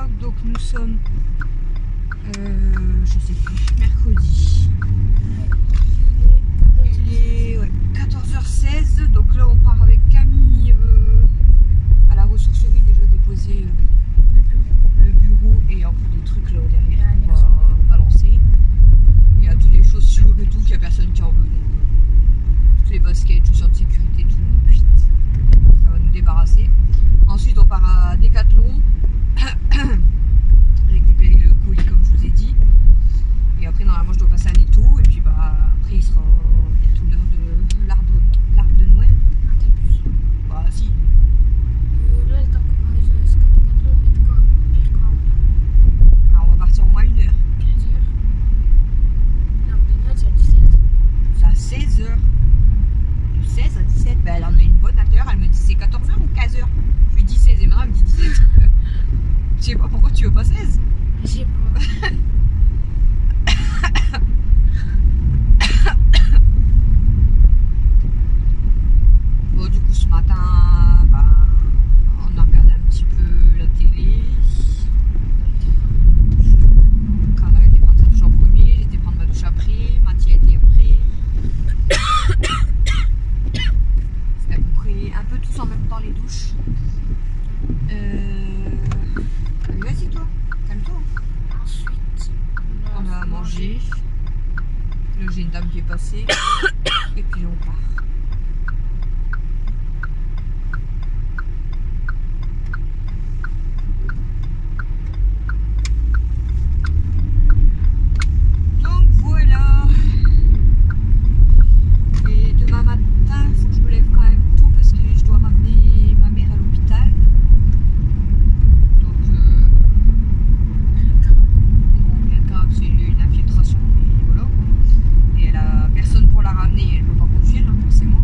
vlog. Donc nous sommes, je sais plus, mercredi. Il est 14h16. Donc là on part avec Camille à la ressourcerie déjà déposer le bureau et un peu des trucs là derrière qu'on va balancer. Il y a toutes les chaussures et tout, qu'il n'y a personne qui en veut. Toutes les baskets, chaussures de sécurité, tout. Ça va nous débarrasser. Ensuite on part à Decathlon récupérer le colis comme je vous ai dit. Et après normalement je dois passer à Netto et puis bah après il sera bientôt l'heure de l'arbre de Noël. Non, t'abuses. Bah si. Là, le temps qu'on va jusqu'à Decathlon, mais de quoi pire quand Alors on va partir en moins 1 heure. 15h. L'arbre de Noël, c'est à 17. C'est à 16h. De 16 à 17. Bah elle en a une bonne à l'heure. Elle me dit c'est 14h ou 15h. Je lui dis 16 et maintenant elle me dit 17. Je sais pas pourquoi tu veux pas 16. Je sais pas. Bon du coup ce matin bah, on a regardé un petit peu la télé. Quand on a été prendre sa douche en premier, j'ai été prendre ma douche après, Mathieu a été après. C'était à peu près un peu tous en même temps les douches. Vas-y toi, calme-toi. Ensuite, On a mangé. Là j'ai une dame qui est passée. Et puis on part. Donc voilà. Et demain matin, il faut que je me lève quand même tôt parce que je dois ramener ma mère à l'hôpital. Donc bon, rien de grave, c'est une infiltration, mais voilà. Et elle a personne pour la ramener, elle ne peut pas conduire hein, forcément.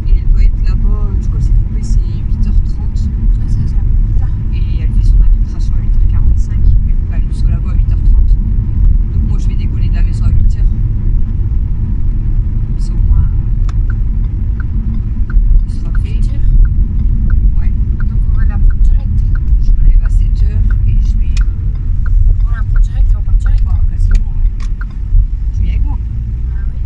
Et elle doit être là-bas, je crois que c'est trompé, c'est 8h30. ça va plus tard. Et elle fait son infiltration à 8h45. Il faut qu'elle soit là-bas à 8h30. Donc moi je vais décoller de la maison à 8h. Comme ça au moins ça sera fait. 8h. Ouais. Donc on va la prendre direct. Je me lève à 7h et je vais On la prend direct et on part direct. bah, quasiment. Ouais. Tu viens avec moi? Ah oui.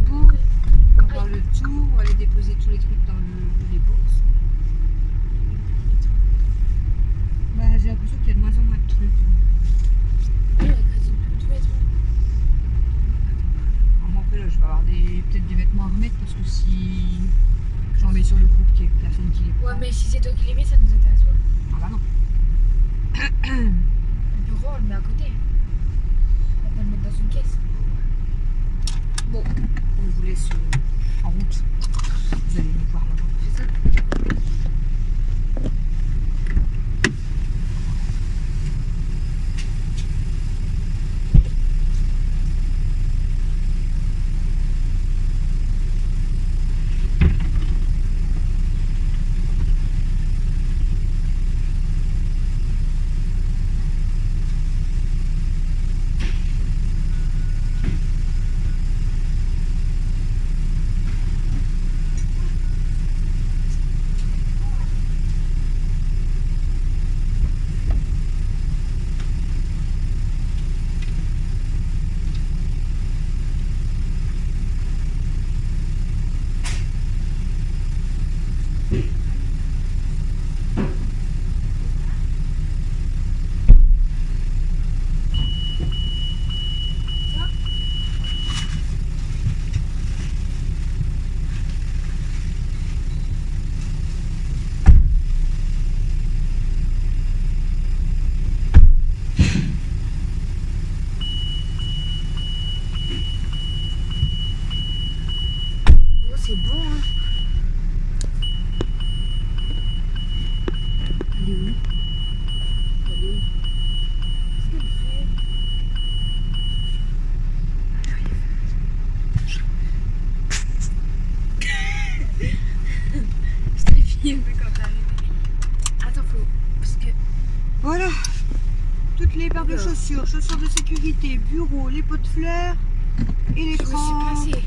Bon, on va faire le tour, on va aller déposer tous les trucs dans les box. Bah j'ai l'impression qu'il y a de moins en moins de trucs. Il y a quasiment plus de vêtements. Alors, après là je vais avoir peut-être des vêtements à remettre parce que si j'en mets sur le groupe qu'il y a personne qui les prend. Ouais, mais si c'est toi qui les mets, ça nous intéresse pas. Ah bah non. Le bureau, on le met à côté. On va le mettre dans une caisse. Bon, on vous laisse en route. Vous allez nous voir là-bas. C'est ça. Oh, c'est bon, hein. Elle est où? Elle est où? Qu'est-ce qu'elle fait? Je t'ai filmé quand t'es arrivé. Attends, faut. Parce que. Voilà. Toutes les paires de chaussures, chaussures de sécurité, bureau, les pots de fleurs et Je me l'écran. suis passée.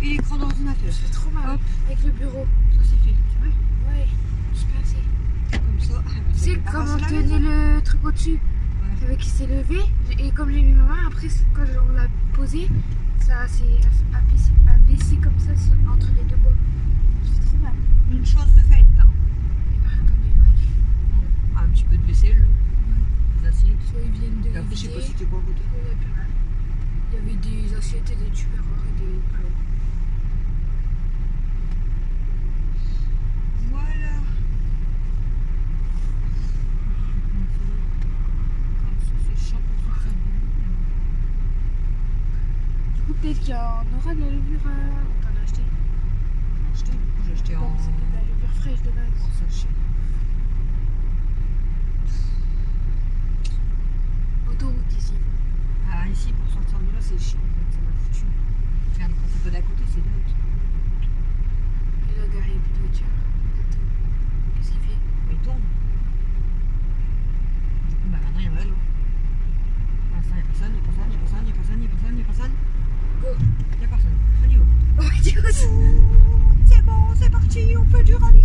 et l'écran d'ordinateur. Ça fait trop mal. Hop. Avec le bureau. Ça c'est fait, tu vois. Ouais, je suis passée. Comme ça. Tu sais, comme on tenait le truc au-dessus, avec qui s'est levé, et comme j'ai mis ma main, après, quand on l'a posé, ça s'est abaissé comme ça entre les deux bois. Ça fait trop mal. Une chose de faite. Hein. Il va rien comme les vagues. Un petit peu de vaisselle, des assiettes. Soit ils viennent de Et après, je sais pas vider, si tu quoi à côté. soit il n'y a plus rien. Il y avait des assiettes et des tupperwares et des plots. Voilà. C'est chiant pour faire ça. Du coup, peut-être qu'il y en aura de la levure à... On t'en a acheté. J'ai acheté en Comme c'est de la levure fraîche de base. sachet. Autoroute ici. Ah, ici, pour sortir de là, c'est chiant. En fait. Ça m'a foutu. Regarde, quand c'est pas d'à côté, c'est de l'autre. Et là, gare, il n'y a plus de voiture. Qu'est-ce qu'il fait? Mais il tourne. Du coup, bah maintenant, il y en a là. Pour l'instant, il n'y a personne, il n'y a personne, il n'y a personne, il n'y a personne, il n'y a personne, il n'y a personne. Go. Il n'y a personne. On y va. Ouais, du coup, C'est bon, c'est parti, on fait du rallye.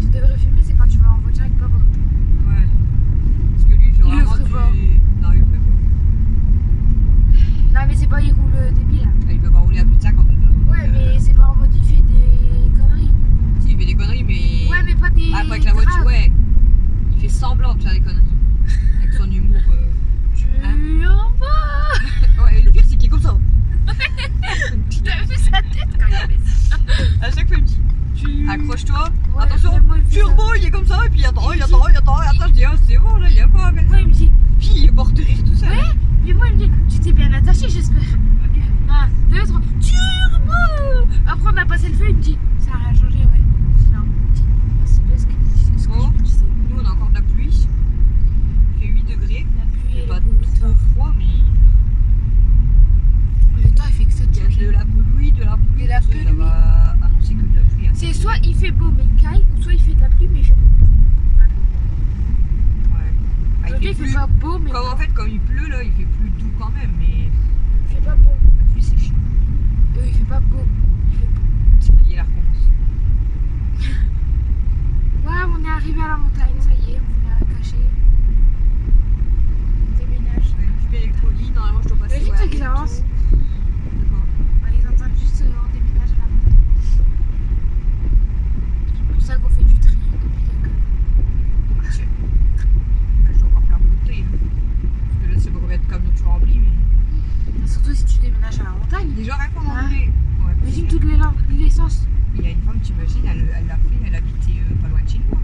tu devrais filmer, c'est quand tu vas en voiture avec papa. Ouais. Parce que lui, il fait Il le vraiment ferait du... pas. Non, il le fait pas. Non, mais c'est pas, il roule débile. Là. Il peut pas rouler à plus de 50 de toute façon. Ouais, mais c'est pas en mode il fait des conneries. Si, il fait des conneries, mais... Ouais, mais pas des. Après, avec la voiture, graves. ouais. Il fait semblant de faire des conneries. Avec son humour... Jure pas. Ouais, et le pire, c'est qu'il est comme ça. T'as vu sa tête quand il fait ça? À chaque fois, il me dit... Accroche-toi, Ouais, attention, même moi, il fait turbo, il est comme ça, et puis attends, Il il me attend, il attend, je dis, oh, c'est bon, là, il y a pas, mais... Ouais, il me dit. Puis il est mort de rire tout seul. Ouais, mais moi, il me dit, tu t'es bien attaché, j'espère. 1, 2, 3, turbo. Après, on a passé le feu, il me dit, ça a rien changé, ouais. Non, il me dit, bah, c'est parce que c'est ce que Bon, je me disais. nous, on a encore de la pluie. Il fait 8 degrés. La pluie Il et fait pas le beau trop temps. froid, mais... Le temps, il fait que ça Il y a change. de la pluie, de la pluie. De la parce que pluie. Ça va annoncer que de la pluie. Hein. C'est soit il fait beau mais caille, ou soit il fait de la pluie mais il fait beau. Ouais. Ah, Aujourd'hui, il fait pas beau mais Comme en fait, comme il pleut, là, il fait plus doux quand même, mais il fait pas beau. la pluie, c'est chiant. Il fait pas beau. Il fait beau. Il y a la recommence. Voilà, on est arrivé à la montagne, ça y est, on venait à cacher. On déménage. Je vais avec Pauline, normalement, je dois passer. Vas-y, t'as qu'ils avancent. D'accord. On les entend juste en déménage à la montagne. C'est pour ça qu'on fait du tri depuis quelques Je dois encore faire un peu de tri. Hein. Parce que là, c'est pas combien de camions tu remplis, mais. surtout si tu déménages à la montagne. Déjà, rien qu'on Ah. ouais, Imagine toute l'essence. il y a une femme, t'imagines, elle l'a fait, elle habitait pas loin de chez nous, hein.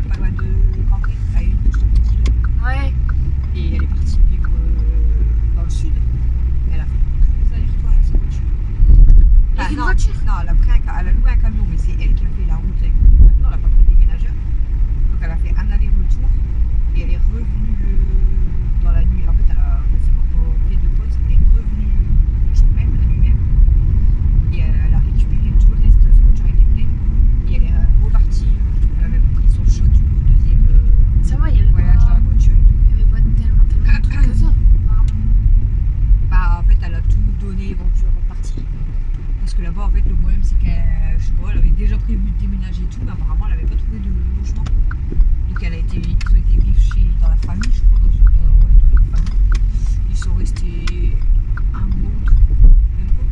Pas loin de Cambrai, à une petite ville. Ouais. Et elle est partie vivre dans le sud. Et elle a fait que des allers-retours avec sa voiture. Avec une non, voiture? Non, elle a loué un camion, mais c'est elle qui a fait la route avec le camion, elle n'a pas pris de déménageur. Donc elle a fait un aller-retour et elle est revenue dans la nuit. En fait, elle a quasiment pas fait de pause, elle est revenue le jour même, la nuit même. Et elle a récupéré tout le reste, sa voiture était pleine. Et elle est repartie, elle a même pris son shot du coup, au deuxième Ça va, il y avait voyage dans la voiture et tout. il y avait pas tellement de trucs que ça. Apparemment. Bah en fait elle a tout donné vendu avant de partir. Parce que là-bas en fait le problème c'est qu'elle, je sais pas, elle avait déjà prévu de déménager et tout, mais apparemment elle avait pas trouvé de logement. Donc ils ont été vivre dans la famille, je crois, dans la famille. Ils sont restés un mois ou deux, même pas.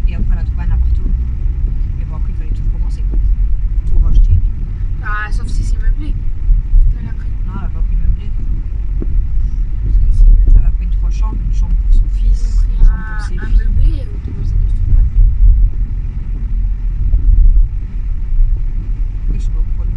Et après elle a trouvé un appartement. Mais bon après il fallait tout recommencer quoi. Tout racheter. Ah, sauf si c'est meublé. Elle a pris. Non elle a pas pris meublé. Parce que si Elle a pris 3 chambres, une chambre pour son fils, elle une a chambre pour ses pris un filles. meublé, elle a commencé à construire. Je sais pas pourquoi elle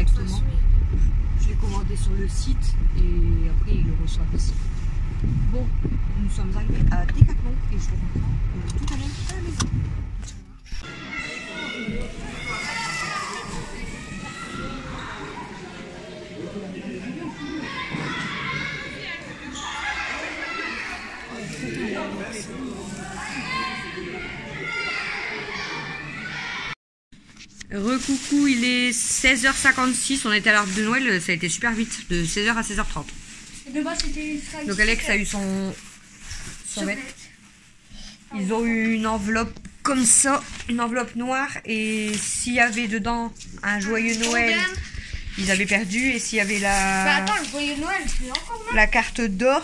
directement. Je l'ai commandé sur le site et après ils le reçoivent ici. Bon, nous sommes arrivés à Decathlon et je vous reprends tout à l'heure à la maison. Recoucou, il est 16h56, on était à l'arbre de Noël, ça a été super vite, de 16h à 16h30. De base, c'était donc Alex a eu son maître. Ils ont eu une enveloppe comme ça, une enveloppe noire, et s'il y avait dedans un joyeux Noël, ils avaient perdu, et s'il y avait attends, le joyeux Noël, c'est encore mal. La carte d'or,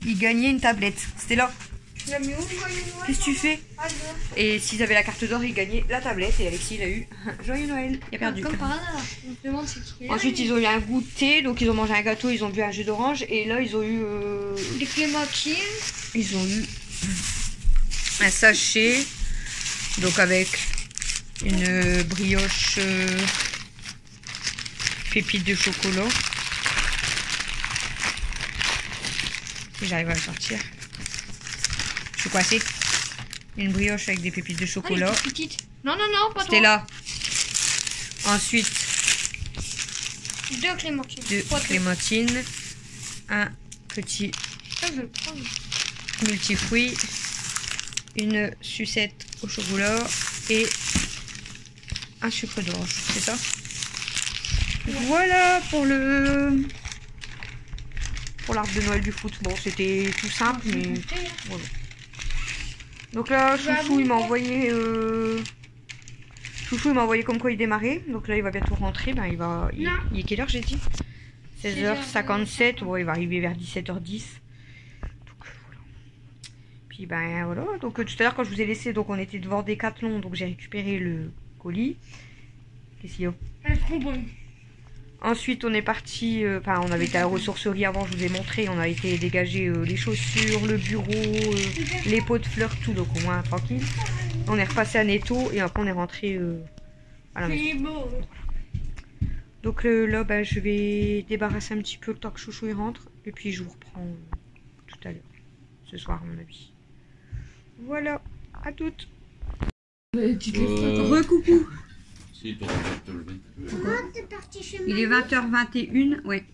ils gagnaient une tablette. C'était là. Tu l'as mis où, le joyeux Noël? Qu'est-ce que tu fais? Et s'ils avaient la carte d'or, ils gagnaient la tablette, et Alexis, il a eu joyeux Noël, il a perdu. Comme par hasard. On se demande c'est qui. Ensuite, ils ont eu un goûter, donc ils ont mangé un gâteau, ils ont bu un jus d'orange, et là, ils ont eu... des clémentines. Ils ont eu un sachet, donc avec une brioche pépite de chocolat. Si j'arrive à le sortir. Je suis coincée. Une brioche avec des pépites de chocolat. Non, non, non, pas C'était là. Ensuite, deux clémentines. Deux clémentines. Un petit multifruit. Une sucette au chocolat. Et un sucre d'orange. C'est ça? Voilà pour l'arbre de Noël du foot. Bon, c'était tout simple, mais voilà. Donc là, Chouchou, il m'a envoyé comme quoi il démarrait. Donc là, il va bientôt rentrer. Ben, il est quelle heure, j'ai dit? 16h57. Ouais, il va arriver vers 17h10. Donc voilà. Puis ben voilà. Donc tout à l'heure, quand je vous ai laissé, donc on était devant Decathlon. Donc j'ai récupéré le colis. Qu'est-ce qu'il y a? Elle est trop bonne. Ensuite, on est parti, on avait été à la ressourcerie avant, je vous ai montré, on a été dégager les chaussures, le bureau, les pots de fleurs, tout, donc au moins tranquille. On est repassé à Netto et après on est rentré à la maison. Donc là, ben, je vais débarrasser un petit peu le temps que Chouchou y rentre et puis je vous reprends tout à l'heure, ce soir à mon avis. Voilà, à toutes. Recoucou. Si, toi, tu vas te lever. Il est 20h21, ouais.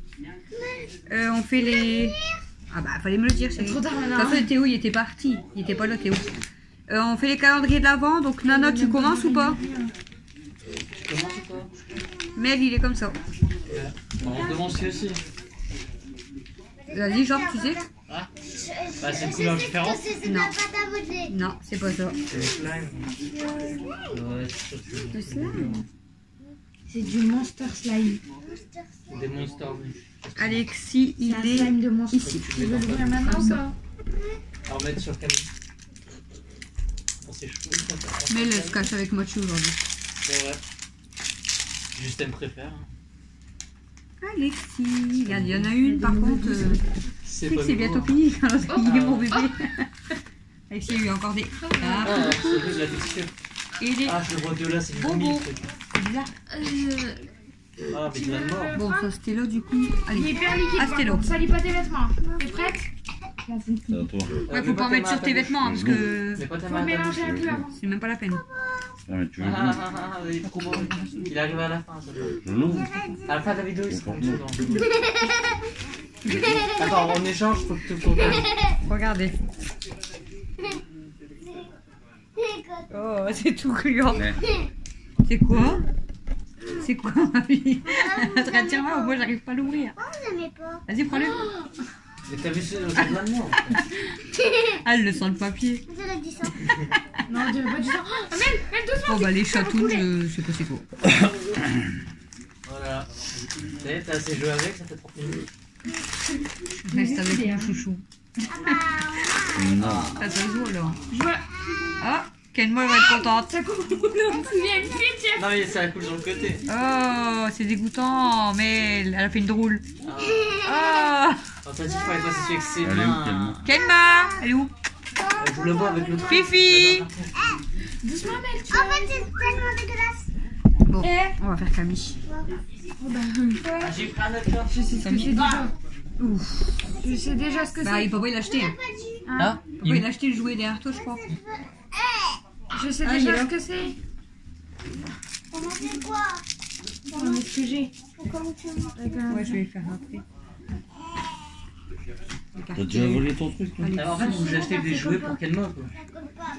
On fait les... Ah bah, fallait me le dire. C'est trop tard maintenant. De toute façon, Théo, il était parti. Il était pas là, Théo. On fait les calendriers de l'avant. Donc, Nana, tu commences ou pas? Tu commences ou pas? Mel, il est comme ça. On commence aussi. Vas-y, genre, tu sais? Ah, bah, c'est une couleur différente. Non. Non, c'est pas ça. C'est le slime. Ouais, c'est sûr que Le slime. C'est du monster slime. c'est des monsters. Alexis, il est slime de monstre. ici. Tu veux l'ouvrir maintenant Comme ou ça. pas? Alors, mettre sur Camille. Oh, c'est chaud. Mel se cache avec Mochi aujourd'hui. Ouais, ouais. Justin préfère. Alexis, il y en a une par contre. C'est C'est pas que c'est nouveau, bientôt hein. fini. Il est mon bébé. Alexis, il y a eu encore des. Ah. Ah, c'est de la texture. Et des. Ah, je le vois de là, c'est du Bonbons. vomi, le truc. C'est bizarre. Ah, mais il va de mort. Bon, ça c'était là du coup. Il est Allez. hyper liquide. Ah, c'était par contre. Salis pas tes vêtements. T'es prête? C'est à toi. Ouais, faut pas en mettre sur tes vêtements hein, parce que Mais pas ta Faut main. mélanger un peu avant. c'est même pas la peine. Ah, mais tu veux Ah, ah, ah, il est trop beau. Il arrive à la fin, ça va. je l'ouvre. À la fin de la vidéo, il se prend dedans. Attends, en échange, faut que tu te Regardez. Oh, c'est tout gluant. Ouais. C'est quoi? C'est quoi ma vie? Tiens-moi, moi j'arrive pas à l'ouvrir. Vas-y, prends-le. Mais t'as vu ce de la mort? Ah, elle le sent le papier. Non, on dirait pas du sang. Ah, même doucement. Bon, bah, les chatounes, je sais pas c'est quoi. Voilà. Ça y est, t'as assez joué avec, ça fait 30 minutes. Reste avec mon chouchou. Non. Ça se joue alors. Je vois. Ah, Kenmo va être contente. Ça coule. On se souvient une fille, Non, mais ça coule sur le côté. Oh, c'est dégoûtant, mais elle a fait une drôle. Ah. Oh, Quand t'as dit qu'il fallait passer avec ses Elle est où, mains. Kenma, elle est où? Je le vois avec le truc. Fifi. Doucement, mec. En fait, c'est tellement dégueulasse. Bon, on va faire Camille. Ah, j'ai pris un autre short. Je sais ce que c'est déjà. Ouf. Je sais déjà ce que Bah, c'est. papa il l'a acheté. Hein. Ah, Papa il a acheté le jouet derrière toi, je crois. Je sais Ah, il est déjà là. ce que c'est. On en fait quoi? Non, mais ce que j'ai. Ouais, je vais le faire après. T'as déjà volé ton truc là? Alors, en fait, vous achetez des jouets pour quel mot quoi?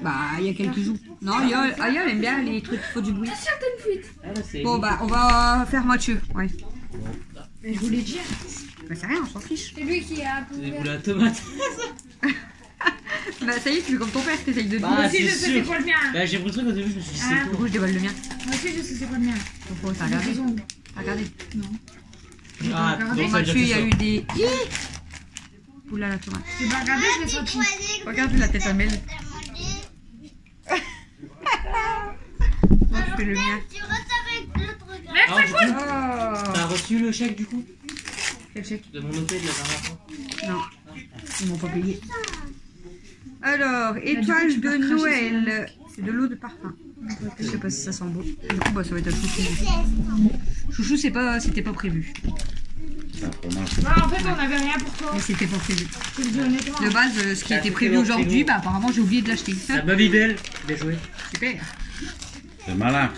Bah, il y a quelques qui jouent. Non, Aya elle aime bien les trucs qui font du bruit. Certaines fuites. Ah, là, c'est. Bon, bah, on va faire Mathieu. Ouais. Mais je voulais dire. Bah, c'est rien, on s'en fiche. C'est lui qui a Vous voulez la tomate? Bah, ça y est, tu fais comme ton père, t'essayes de Bah, Moi aussi, c'est je sais sûr. c'est quoi le mien. Bah, j'ai pris le truc au début, je me suis dit, Ah. c'est Du quoi? coup, je déballe le mien. Moi aussi, je sais c'est quoi le mien. Pourquoi t'as regardé? T'as regardé? Ah, Regardez, donc ça veut dire Mathieu, il que y a ça. eu des. Oula, la tomate. J'ai pas regardé, je l'ai senti. Regarde la tête à Mel. Moi, je fais le mien. Tu restes avec l'autre gars. Ah, du coup, Oh! t'as reçu le chèque du coup? Quel chèque? De mon hôtel la dernière fois? Non, ils m'ont pas payé. Alors, coup, étoile tu peux de cracher Noël. C'est de l'eau de parfum. Je sais pas si ça sent beau. Du coup, bah, ça va être un chouchou. Chouchou, c'était pas prévu. C'est un fromage. Non, en fait, on avait rien pour toi. Mais c'était pas prévu. Je te le dis honnêtement. De base, ce qui Ah, était c'était prévu dans aujourd'hui, le bah apparemment j'ai oublié de l'acheter. La Babybel, bien joué. Super. C'est malin.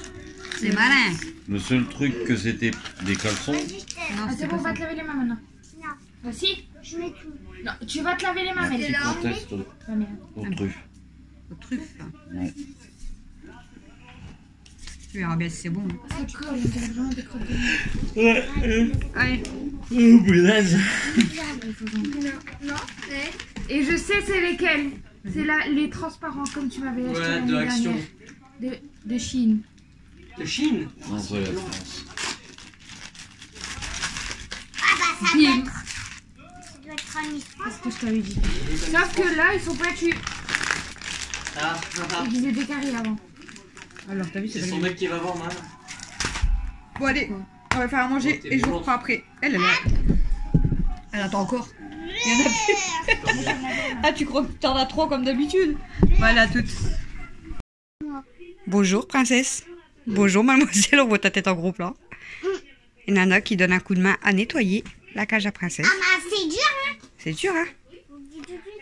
C'est malin. Le seul truc que c'était des caleçons. Non, Ah, c'était c'est bon, pas on va ça. te laver les mains maintenant. Non. Bah si. Je mets tout. Non, tu vas te laver les mains, mais Petit conteste Ah, merde. aux truffes. Au truffe. Ouais. Tu verras bien si c'est bon. Ça colle, on dirait vraiment des crottes de nez. Allez. Oh, punaise. Et je sais c'est lesquels. C'est là les transparents comme tu m'avais acheté Ouais, l'année de Action. dernière. De Chine. De Chine. Non, c'est la France. Ah bah ça Bim. doit être un histoire. C'est ce que je t'avais dit. Sauf que là, ils sont pointus. Ah, Et qu'ils étaient carrés avant. Alors, t'as vu, c'est c'est son mec qui va vendre, hein. Bon, allez. On va faire à manger et je vous reprends après. Elle attend encore. Il y en a plus. Ah, tu crois que t'en as trop comme d'habitude? Voilà, toutes. Bonjour, princesse. Bonjour, mademoiselle. On voit ta tête en gros plan. Et Nana qui donne un coup de main à nettoyer la cage à princesse. Ah bah c'est dur hein. C'est dur, hein?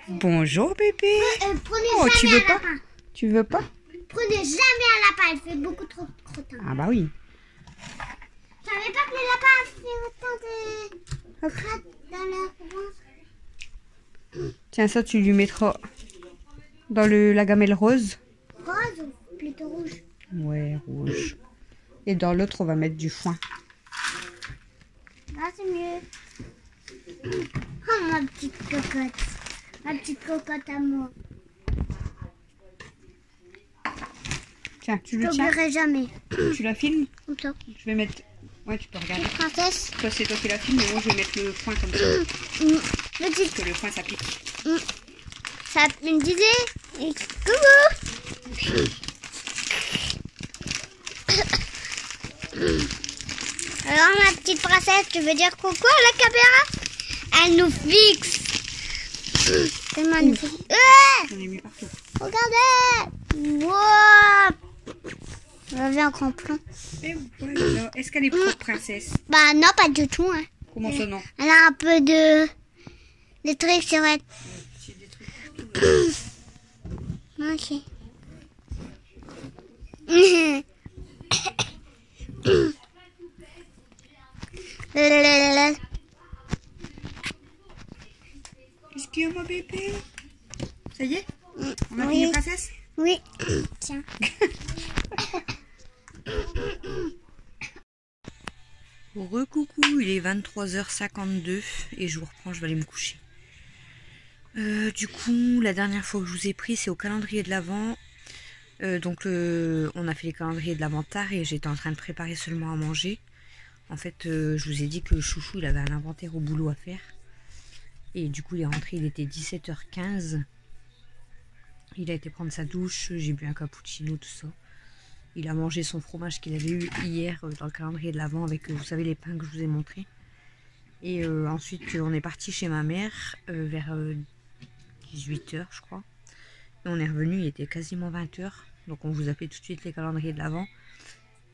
Bonjour, bébé. Prenez Oh, tu veux jamais un pas? lapin. Tu veux pas? Prenez jamais un lapin, il fait beaucoup trop de crottin. Ah bah oui. Je savais pas que les lapins faisaient autant de crottes dans leur ventre. Tiens, ça, tu lui mettras dans la gamelle rose. Rose ou plutôt rouge? Ouais, rouge. Et dans l'autre, on va mettre du foin. Là c'est mieux. Oh ma petite cocotte. Ma petite cocotte à moi. Tiens, tu Je le tiens, t'oublierai jamais. tu la filmes. Comme ça. Je vais mettre... Ouais, tu peux regarder. Princesse. Toi, c'est toi qui la filme, mais moi, je vais mettre le foin comme ça. Petite. Parce que le foin, ça pique. Ça me disait. Et coucou. Alors ma petite princesse, tu veux dire coucou à la caméra? Elle nous fixe. C'est magnifique. J'en ai mis partout. Regardez. Wow. On avait un grand plan. Et voilà. Est-ce qu'elle est propre, princesse? Bah non, pas du tout. Hein. Comment ça, non? Elle a un peu de trucs sur elle. Ok. Qu'est-ce qu'il y a, ma bébé? Ça y est? On a Oui. fini, princesse? Oui. Tiens. Recoucou, il est 23h52 et je vous reprends, je vais aller me coucher. Du coup, la dernière fois que je vous ai pris, c'est au calendrier de l'Avent. On a fait les calendriers de l'Avent tard et j'étais en train de préparer seulement à manger. En fait, je vous ai dit que Chouchou, il avait un inventaire au boulot à faire. Et du coup, il est rentré, il était 17h15. Il a été prendre sa douche, j'ai bu un cappuccino, tout ça. Il a mangé son fromage qu'il avait eu hier dans le calendrier de l'Avent avec, vous savez, les pains que je vous ai montrés. Et ensuite, on est parti chez ma mère vers 18h, je crois. Et on est revenu, il était quasiment 20h. Donc on vous a fait tout de suite les calendriers de l'Avent.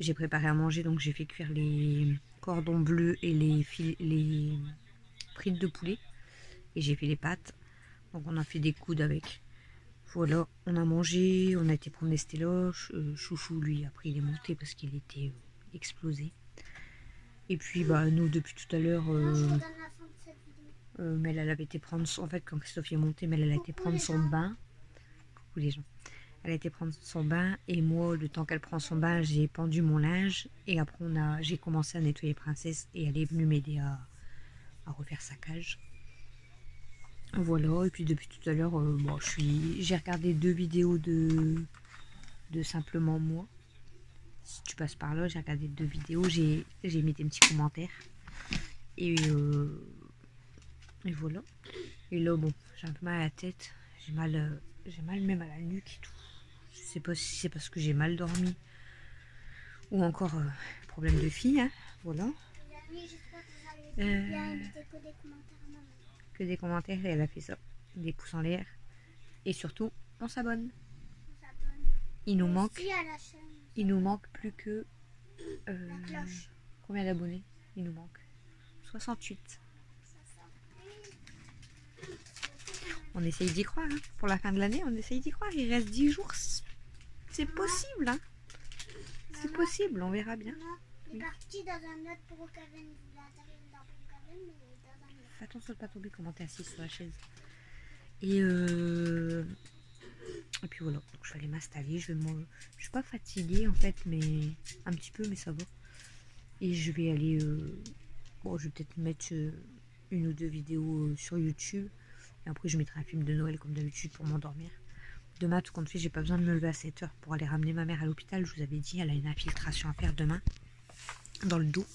J'ai préparé à manger, donc j'ai fait cuire les cordons bleus et les frites de poulet. Et j'ai fait les pâtes. Donc on a fait des coudes avec. Voilà, on a mangé, on a été prendre des stéloches. Chouchou, lui, après il est monté parce qu'il était explosé. Et puis bah nous depuis tout à l'heure, Mel elle avait été prendre son... En fait quand Christophe est monté, Mel elle a été prendre son bain. Coucou les gens. Elle a été prendre son bain et moi le temps qu'elle prend son bain j'ai pendu mon linge. Et après j'ai commencé à nettoyer Princesse et elle est venue m'aider à refaire sa cage. Voilà, et puis depuis tout à l'heure, bon, j'ai regardé 2 vidéos de simplement moi. Si tu passes par là, j'ai regardé 2 vidéos, j'ai mis des petits commentaires. Et voilà. Et là, bon, j'ai un peu mal à la tête, j'ai mal même à la nuque et tout. Je sais pas si c'est parce que j'ai mal dormi ou encore problème de fille, hein. Voilà. Que des commentaires et elle a fait ça, des pouces en l'air et surtout on s'abonne. Il nous manque plus que combien d'abonnés il nous manque? 68. On essaye d'y croire, hein. Pour la fin de l'année on essaye d'y croire, il reste 10 jours, c'est possible, hein. C'est possible, on verra bien. Il est parti dans un autre Brookhaven. Fais attention de ne pas tomber quand t'es assise sur la chaise. Et puis voilà, donc je vais aller m'installer. Je suis pas fatiguée en fait, mais un petit peu, mais ça va. Et je vais aller, bon, je vais peut-être mettre 1 ou 2 vidéos sur YouTube. Et après je mettrai un film de Noël comme d'habitude pour m'endormir. Demain, tout compte fait, j'ai pas besoin de me lever à 7 h pour aller ramener ma mère à l'hôpital. Je vous avais dit, elle a une infiltration à faire demain dans le dos.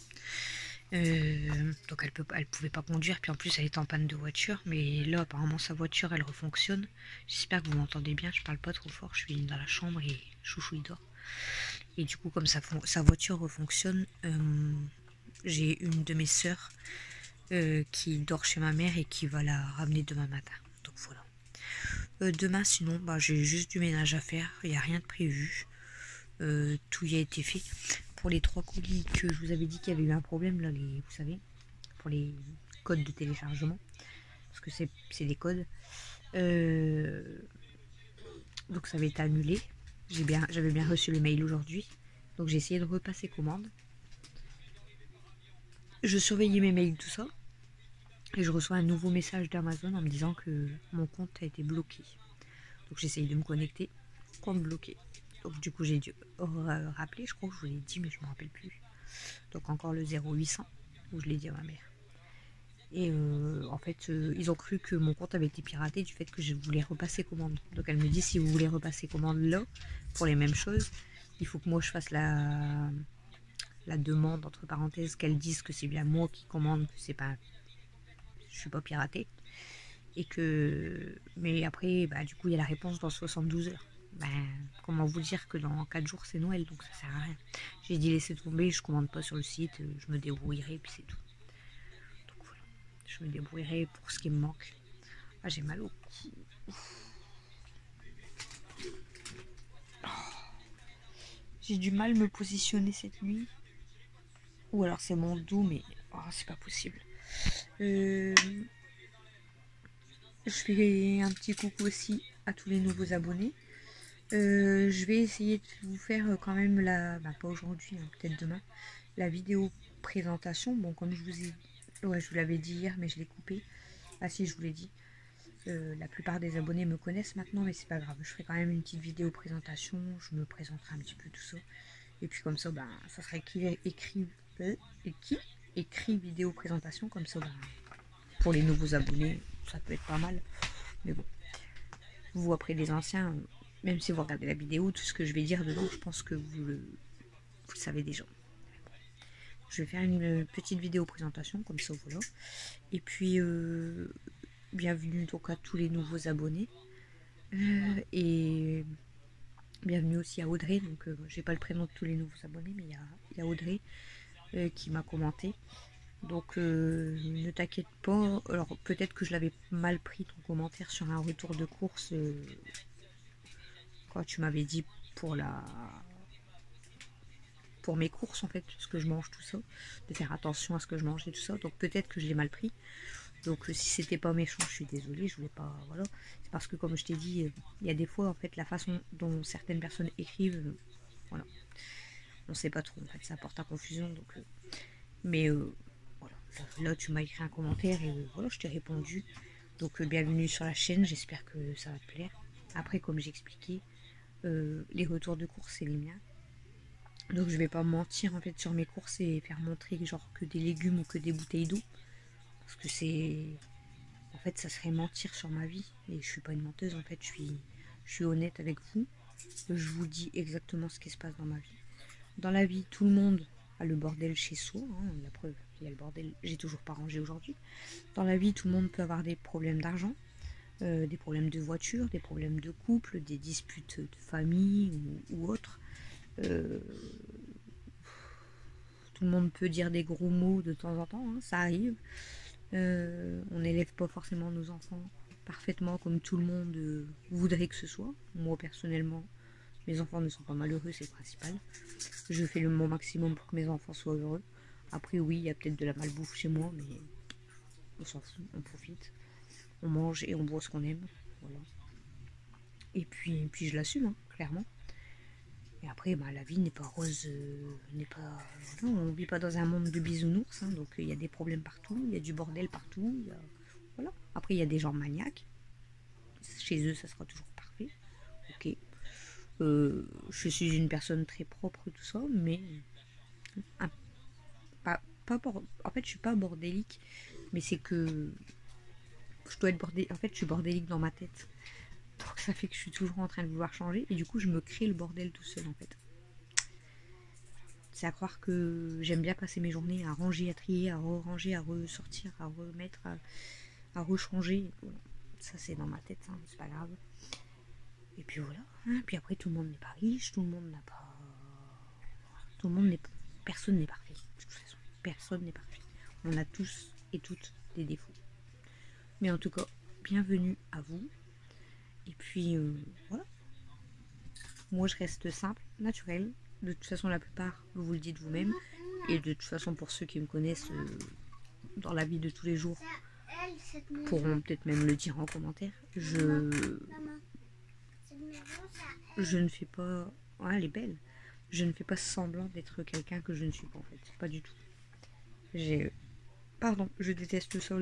Donc elle pouvait pas conduire, puis en plus elle était en panne de voiture, mais là apparemment sa voiture elle refonctionne. J'espère que vous m'entendez bien, je parle pas trop fort, je suis dans la chambre et Chouchou il dort. Et du coup comme sa voiture refonctionne, j'ai une de mes sœurs qui dort chez ma mère et qui va la ramener demain matin. Donc voilà. Demain sinon bah, j'ai juste du ménage à faire, il n'y a rien de prévu. Tout y a été fait. Pour les 3 colis que je vous avais dit qu'il y avait eu un problème là, vous savez, pour les codes de téléchargement, parce que c'est des codes, donc ça avait été annulé. J'avais bien reçu le mail aujourd'hui, donc j'ai essayé de repasser commande. Je surveillais mes mails, tout ça, et je reçois un nouveau message d'Amazon en me disant que mon compte a été bloqué. Donc j'essaye de me connecter, compte bloqué. Donc du coup j'ai dû rappeler, je crois que je vous l'ai dit mais je me rappelle plus. Donc encore le 0800 où je l'ai dit à ma mère. Et en fait ils ont cru que mon compte avait été piraté du fait que je voulais repasser commande. Donc elle me dit si vous voulez repasser commande là pour les mêmes choses, il faut que moi je fasse la demande entre parenthèses, qu'elle dise que c'est bien moi qui commande, que c'est pas, je suis pas piratée. Et que mais après bah, du coup il y a la réponse dans 72 heures. Ben, comment vous dire que dans 4 jours c'est Noël, donc ça sert à rien. J'ai dit laisser tomber, je commande pas sur le site, je me débrouillerai puis c'est tout. Donc voilà, je me débrouillerai pour ce qui me manque. Ah j'ai mal au cou. Oh. J'ai du mal à me positionner cette nuit. Ou alors c'est mon dos, mais oh, c'est pas possible. Je fais un petit coucou aussi à tous les nouveaux abonnés. Je vais essayer de vous faire quand même pas aujourd'hui, hein, peut-être demain, la vidéo présentation. Bon, comme je vous ai, ouais, je vous l'avais dit hier, mais je l'ai coupé. Ah si, je vous l'ai dit. La plupart des abonnés me connaissent maintenant, mais c'est pas grave. Je ferai quand même une petite vidéo présentation. Je me présenterai un petit peu tout ça. Et puis comme ça, ben, ça sera écrit vidéo présentation. Comme ça, ben, pour les nouveaux abonnés, ça peut être pas mal. Mais bon, vous après les anciens. Même si vous regardez la vidéo, tout ce que je vais dire dedans, je pense que vous le savez déjà. Je vais faire une petite vidéo présentation, comme ça, voilà. Et puis, bienvenue donc à tous les nouveaux abonnés. Et bienvenue aussi à Audrey. Donc, j'ai pas le prénom de tous les nouveaux abonnés, mais il y a Audrey qui m'a commenté. Donc, ne t'inquiète pas. Alors, peut-être que je l'avais mal pris ton commentaire sur un retour de course. Quand tu m'avais dit pour pour mes courses en fait, ce que je mange, tout ça, de faire attention à ce que je mange et tout ça. Donc peut-être que je l'ai mal pris. Donc si c'était pas méchant, je suis désolée, je voulais pas, voilà. C'est parce que comme je t'ai dit, il y a des fois en fait la façon dont certaines personnes écrivent, voilà, on sait pas trop en fait, ça porte à confusion. Donc, mais voilà, là tu m'as écrit un commentaire et voilà, je t'ai répondu. Donc bienvenue sur la chaîne, j'espère que ça va te plaire. Après comme j'ai expliqué, les retours de courses c'est les miens. Donc je vais pas mentir en fait sur mes courses et faire montrer genre que des légumes ou que des bouteilles d'eau. Parce que c'est... En fait ça serait mentir sur ma vie. Et je suis pas une menteuse en fait, je suis honnête avec vous. Je vous dis exactement ce qui se passe dans ma vie. Dans la vie, tout le monde a le bordel chez soi. Hein, la preuve, il y a le bordel, j'ai toujours pas rangé aujourd'hui. Dans la vie, tout le monde peut avoir des problèmes d'argent. Des problèmes de voiture, des problèmes de couple, des disputes de famille ou autres. Tout le monde peut dire des gros mots de temps en temps, hein, ça arrive. On n'élève pas forcément nos enfants parfaitement comme tout le monde voudrait que ce soit. Moi personnellement, mes enfants ne sont pas malheureux, c'est le principal. Je fais mon maximum pour que mes enfants soient heureux. Après oui, il y a peut-être de la malbouffe chez moi, mais on s'en fout, on profite. On mange et on boit ce qu'on aime. Voilà. Et puis je l'assume, hein, clairement. Et après, bah, la vie n'est pas rose, non, on vit pas dans un monde de bisounours, hein, donc il y a des problèmes partout, il y a du bordel partout, voilà. Après, il y a des gens maniaques, chez eux, ça sera toujours parfait, ok. Je suis une personne très propre, tout ça, mais en fait, je suis pas bordélique, mais c'est que je dois être bordélique. En fait, je suis bordélique dans ma tête. Donc ça fait que je suis toujours en train de vouloir changer et du coup je me crée le bordel tout seul en fait. C'est à croire que j'aime bien passer mes journées à ranger, à trier, à ranger, à ressortir, à remettre, à rechanger. Voilà. Ça c'est dans ma tête, hein, c'est pas grave. Et puis voilà. Hein. Puis après tout le monde n'est pas riche, tout le monde n'a pas... Tout le monde n'est... Personne n'est parfait. De toute façon, personne n'est parfait. On a tous et toutes des défauts. Mais en tout cas, bienvenue à vous. Et puis voilà. Moi je reste simple, naturelle. De toute façon la plupart vous le dites vous-même. Et de toute façon pour ceux qui me connaissent dans la vie de tous les jours pourront peut-être même le dire en commentaire. Je ne fais pas... Ouais, elle est belle. Je ne fais pas semblant d'être quelqu'un que je ne suis pas en fait. Pas du tout. Pardon, je déteste ça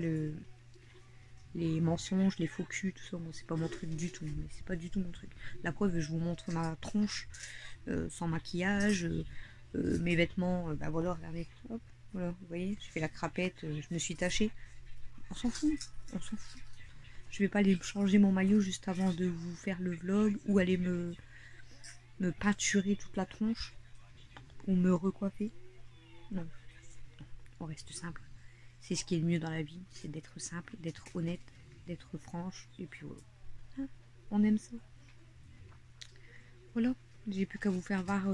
les mensonges, les faux culs, tout ça, moi c'est pas mon truc du tout, mais c'est pas du tout mon truc. La preuve, je vous montre ma tronche sans maquillage, mes vêtements, bah voilà, regardez, hop, voilà, vous voyez, je fais la crapette, je me suis tachée. On s'en fout, on s'en fout. Je vais pas aller changer mon maillot juste avant de vous faire le vlog ou aller me peinturer toute la tronche ou me recoiffer. Non, on reste simple. C'est ce qui est le mieux dans la vie, c'est d'être simple, d'être honnête, d'être franche, et puis voilà. Hein, on aime ça. Voilà, j'ai plus qu'à vous faire voir,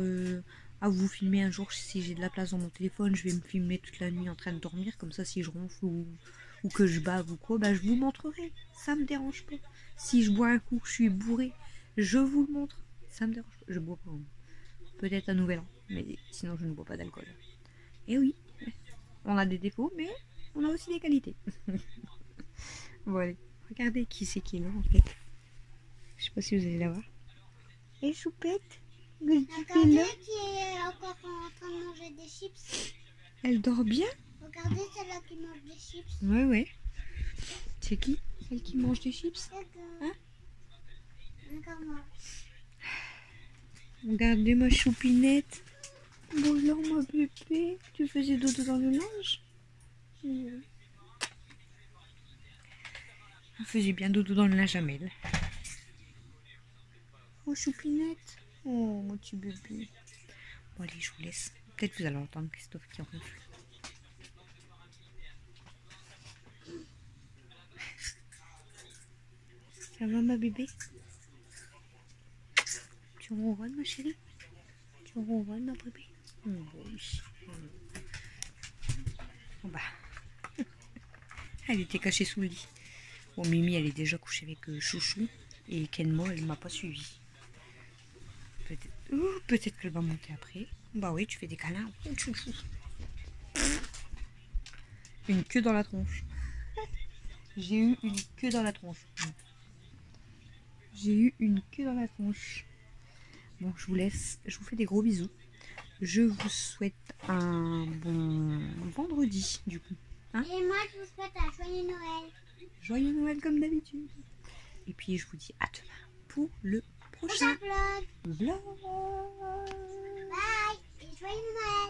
à vous filmer un jour si j'ai de la place dans mon téléphone, je vais me filmer toute la nuit en train de dormir, comme ça si je ronfle ou que je bave ou quoi, bah je vous montrerai, ça me dérange pas. Si je bois un coup, je suis bourré, je vous le montre, ça me dérange pas, je bois pas. Peut-être un nouvel an, mais sinon je ne bois pas d'alcool. Et oui, on a des défauts, mais... on a aussi des qualités. Bon, regardez qui c'est qui est là en fait. Je sais pas si vous allez la voir. Et Choupette, Regardez qui est encore en train de manger des chips. elle dort bien. Regardez celle-là qui mange des chips. Ouais, ouais. C'est qui? Celle qui mange des chips? Hein? Regarde moi. Regardez ma choupinette. Bonjour ma bébé. Tu faisais dodo dans le linge? On faisait bien dodo dans le linge à Mel. Oh choupinette. Oh mon petit bébé. Bon allez, je vous laisse. Peut-être vous allez entendre Christophe qui ronfle. Ça va ma bébé? Tu ronronnes ma chérie? Tu ronronnes ma bébé? Oui. Bon bah. Elle était cachée sous le lit. Bon, Mimi, elle est déjà couchée avec Chouchou. Et Kenmo, elle m'a pas suivi. Peut-être qu'elle va monter après. Bah oui, tu fais des câlins. Une queue dans la tronche. J'ai eu une queue dans la tronche. J'ai eu une queue dans la tronche. Bon, je vous laisse. Je vous fais des gros bisous. Je vous souhaite un bon vendredi, du coup. Hein? Et moi, je vous souhaite un joyeux Noël. Joyeux Noël comme d'habitude. Et puis, je vous dis à demain pour le prochain Vlog. vlog. Bye et joyeux Noël.